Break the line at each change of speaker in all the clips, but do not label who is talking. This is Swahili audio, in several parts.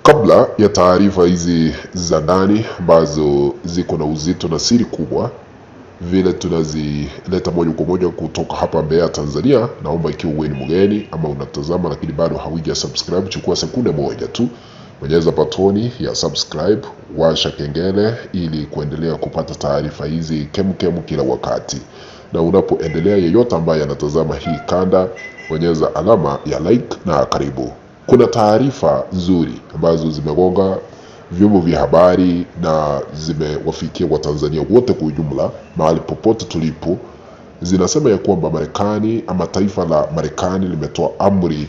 Kabla ya taarifa hizi za ndani ambazo ziko na uzito na siri kubwa vile tunazileta moja kwa moja kutoka hapa Mbeya, Tanzania, naomba ikiwa wewe ni mgeni ama unatazama lakini bado hauja subscribe, chukua sekunde moja tu, bonyeza batoni ya subscribe, washa kengele ili kuendelea kupata taarifa hizi kemkem kila wakati. Na unapoendelea, yeyote ambaye anatazama hii kanda, bonyeza alama ya like na karibu. Kuna taarifa nzuri ambazo zimegonga vyombo vya habari na zimewafikia Watanzania wote kwa ujumla mahali popote tulipo. Zinasema ya kwamba Marekani ama taifa la Marekani limetoa amri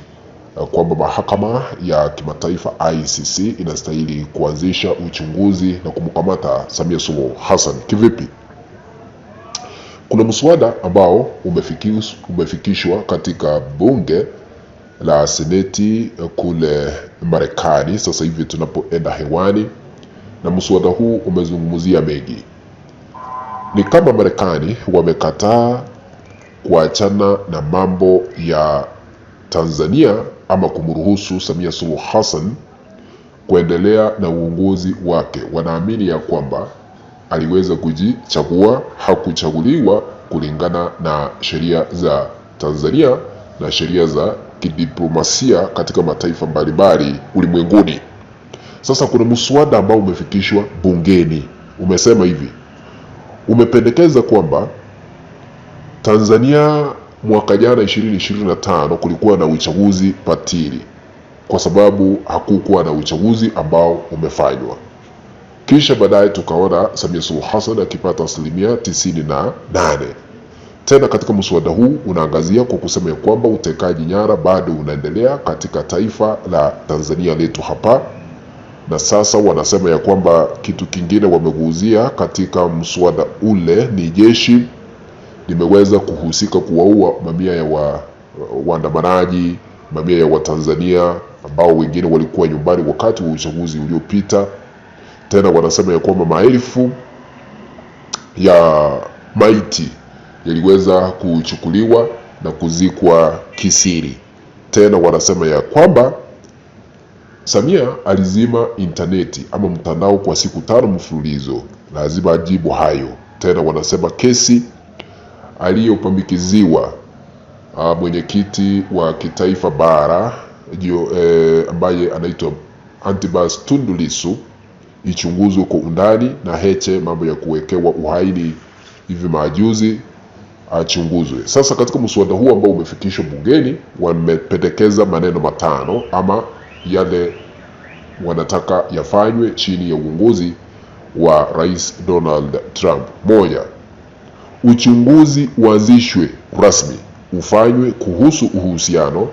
kwamba mahakama ya kimataifa ICC inastahili kuanzisha uchunguzi na kumkamata Samia Suluhu Hassan. Kivipi? Kuna mswada ambao umefikishwa katika bunge la seneti kule Marekani sasa hivi tunapoenda hewani, na mswada huu umezungumzia mengi. Ni kama Marekani wamekataa kuachana na mambo ya Tanzania ama kumruhusu Samia Suluhu Hassan kuendelea na uongozi wake. Wanaamini ya kwamba aliweza kujichagua, hakuchaguliwa kulingana na sheria za Tanzania na sheria za kidiplomasia katika mataifa mbalimbali ulimwenguni. Sasa kuna mswada ambao umefikishwa bungeni, umesema hivi, umependekeza kwamba Tanzania mwaka jana 2025 kulikuwa na uchaguzi batili kwa sababu hakukuwa na uchaguzi ambao umefanywa. Kisha baadaye tukaona Samia Suluhu Hassan akipata 98%. Tena katika mswada huu unaangazia kwa kusema ya kwamba utekaji nyara bado unaendelea katika taifa la Tanzania letu hapa, na sasa wanasema ya kwamba kitu kingine wameguuzia katika mswada ule ni jeshi limeweza kuhusika kuwaua mamia ya waandamanaji, mamia ya Watanzania ambao wengine walikuwa nyumbani wakati wa uchaguzi uliopita. Tena wanasema ya kwamba maelfu ya maiti yaliweza kuchukuliwa na kuzikwa kisiri. Tena wanasema ya kwamba Samia alizima interneti ama mtandao kwa siku 5 mfululizo, lazima ajibu hayo. Tena wanasema kesi aliyopambikiziwa mwenyekiti wa kitaifa bara ambaye anaitwa Antipas Tundu Lissu ichunguzwe kwa undani, na Heche mambo ya kuwekewa uhaini hivi majuzi achunguzwe. Sasa katika mswada huu ambao umefikishwa bungeni, wamependekeza maneno 5 ama yale wanataka yafanywe chini ya uongozi wa Rais Donald Trump. 1, uchunguzi uanzishwe rasmi ufanywe kuhusu uhusiano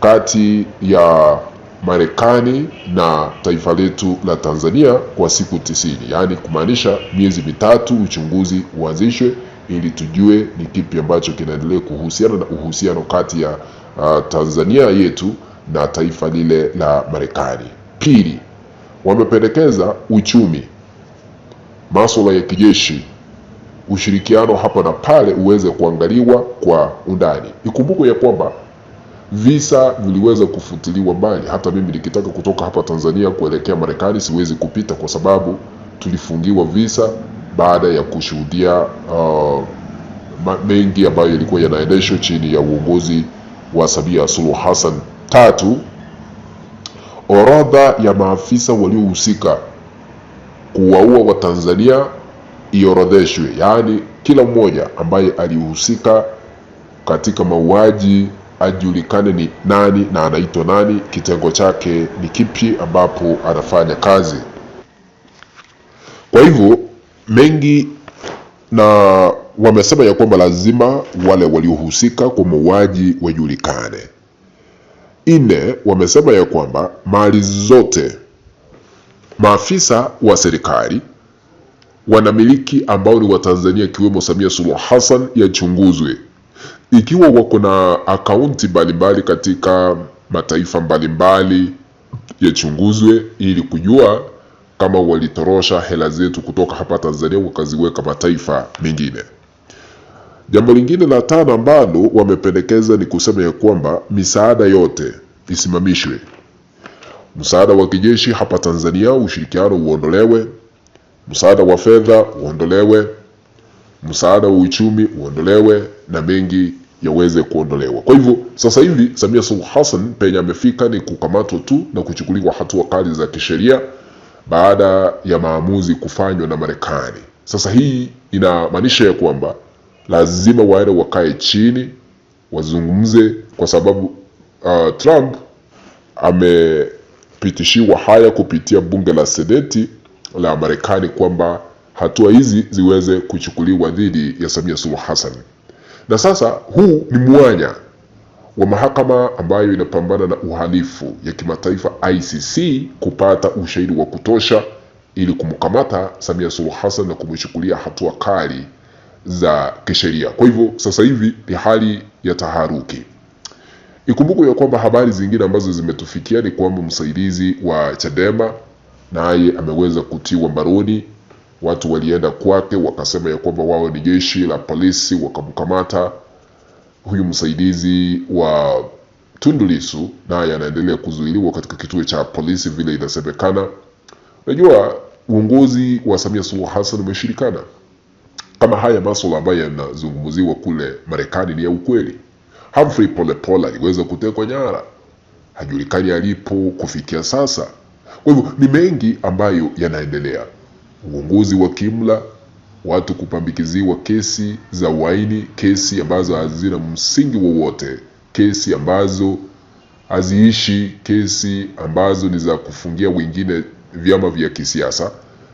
kati ya Marekani na taifa letu la Tanzania kwa siku 90, yaani kumaanisha miezi 3 uchunguzi uanzishwe ili tujue ni kipi ambacho kinaendelea kuhusiana na uhusiano kati ya Tanzania yetu na taifa lile la Marekani. 2, wamependekeza uchumi, masuala ya kijeshi, ushirikiano hapa na pale uweze kuangaliwa kwa undani. Ikumbukwe ya kwamba visa viliweza kufutiliwa mbali. Hata mimi nikitaka kutoka hapa Tanzania kuelekea Marekani siwezi kupita kwa sababu tulifungiwa visa baada ya kushuhudia mengi ambayo yalikuwa yanaendeshwa chini ya uongozi wa Samia Suluhu Hassan. 3, orodha ya maafisa waliohusika kuwaua Watanzania iorodheshwe, yaani kila mmoja ambaye alihusika katika mauaji ajulikane ni nani na anaitwa nani, kitengo chake ni kipi ambapo anafanya kazi. Kwa hivyo mengi, na wamesema ya kwamba lazima wale waliohusika kwa mauaji wajulikane. 4, wamesema ya kwamba mali zote maafisa wa serikali wanamiliki ambao ni Watanzania ikiwemo Samia Suluhu Hassan yachunguzwe. Ikiwa wako na akaunti mbalimbali katika mataifa mbalimbali yachunguzwe ili kujua kama walitorosha hela zetu kutoka hapa Tanzania wakaziweka mataifa mengine. Jambo lingine la 5 ambalo wamependekeza ni kusema ya kwamba misaada yote isimamishwe. msaada wa kijeshi hapa Tanzania ushirikiano uondolewe, msaada wa fedha uondolewe, msaada wa uchumi uondolewe na mengi yaweze kuondolewa. Kwa hivyo sasa hivi Samia Suluhu Hassan penye amefika ni kukamatwa tu na kuchukuliwa hatua kali za kisheria baada ya maamuzi kufanywa na Marekani. Sasa hii inamaanisha ya kwamba lazima waende wakae chini wazungumze, kwa sababu Trump amepitishiwa haya kupitia bunge la Seneti la Marekani kwamba hatua hizi ziweze kuchukuliwa dhidi ya Samia Suluhu Hassan. Na sasa huu ni mwanya wa mahakama ambayo inapambana na uhalifu ya kimataifa ICC kupata ushahidi wa kutosha ili kumkamata Samia Suluhu Hassan na kumchukulia hatua kali za kisheria. Kwa hivyo sasa hivi ni hali ya taharuki. Ikumbukwe ya kwamba habari zingine ambazo zimetufikia ni kwamba msaidizi wa Chadema naye ameweza kutiwa mbaroni. Watu walienda kwake wakasema ya kwamba wao ni jeshi la polisi, wakamkamata huyu msaidizi wa Tundu Lissu, naye anaendelea kuzuiliwa katika kituo cha polisi vile inasemekana. Unajua uongozi wa Samia Suluhu Hassan umeshirikana. Kama haya masuala ambayo yanazungumziwa kule Marekani ni ya ukweli. Humphrey Polepole aliweza kutekwa nyara, hajulikani alipo kufikia sasa. Kwa hivyo ni mengi ambayo yanaendelea. Uongozi wa kimla, watu kupambikiziwa kesi za uhaini, kesi ambazo hazina msingi wowote, kesi ambazo haziishi, kesi ambazo ni za kufungia wengine vyama vya kisiasa.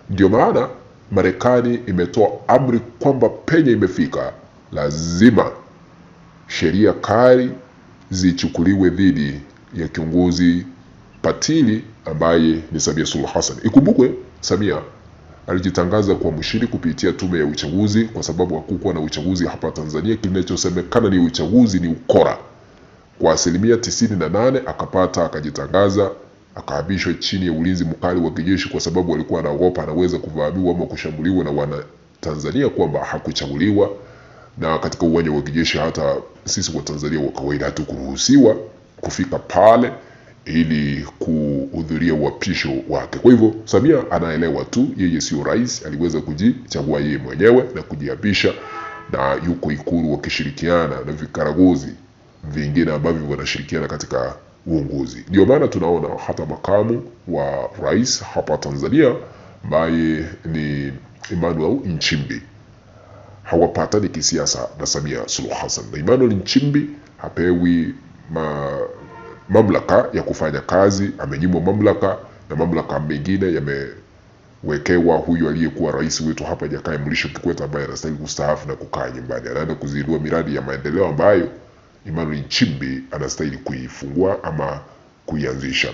Ndio maana Marekani imetoa amri kwamba penye imefika lazima sheria kali zichukuliwe dhidi ya kiongozi patili ambaye ni Samia Suluhu Hassan. Ikumbukwe Samia alijitangaza kuwa mshindi kupitia tume ya uchaguzi kwa sababu hakukuwa na uchaguzi hapa Tanzania. Kinachosemekana ni uchaguzi ni ukora. Kwa 98% akapata, akajitangaza, akahamishwa chini ya ulinzi mkali wa kijeshi kwa sababu alikuwa anaogopa anaweza kuvamiwa ama kushambuliwa na wana Tanzania kwamba hakuchaguliwa. Na katika uwanja wa kijeshi hata sisi wa Tanzania wa kawaida hatukuruhusiwa kufika pale ili kuhudhuria uapisho wake. Kwa hivyo Samia anaelewa tu yeye sio rais, aliweza kujichagua yeye mwenyewe na kujiapisha, na yuko Ikulu wakishirikiana na vikaragozi vingine ambavyo wanashirikiana katika uongozi. Ndio maana tunaona hata makamu wa rais hapa Tanzania ambaye ni Emmanuel Nchimbi hawapatani kisiasa na Samia Suluhu Hassan. Na Emmanuel Nchimbi hapewi mamlaka ya kufanya kazi, amenyimwa mamlaka, na mamlaka mengine yamewekewa huyu aliyekuwa rais wetu hapa Jakaya Mrisho Kikwete ambaye anastahili kustaafu na kukaa nyumbani. Anaenda kuzindua miradi ya maendeleo ambayo Emmanuel Nchimbi anastahili kuifungua ama kuianzisha.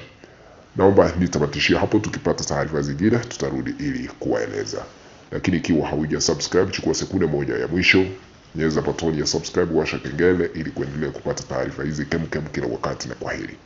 Naomba nitamatishia hapo, tukipata taarifa zingine tutarudi ili kuwaeleza. Lakini ikiwa hauja subscribe, chukua sekunde moja ya mwisho, nyeza button ya subscribe, washa kengele ili kuendelea kupata taarifa hizi kemkem kila wakati, na kwaheri.